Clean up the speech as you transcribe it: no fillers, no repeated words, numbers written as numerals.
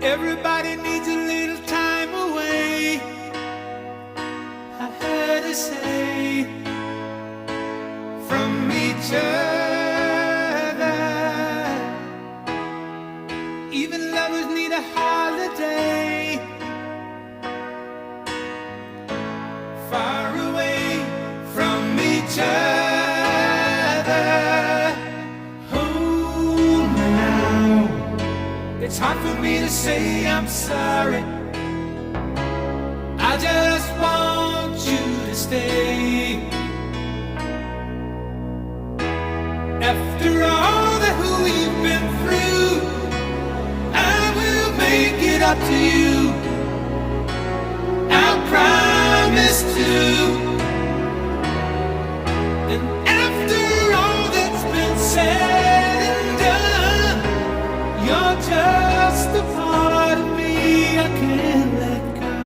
Everybody needs a little time away, I heard her say, from each other. Even lovers need a holiday, far away from each other. Hold me now, it's hard for me to say I'm sorry. I just want you to stay. After all that we've been through, I will make it up to you. I promise to.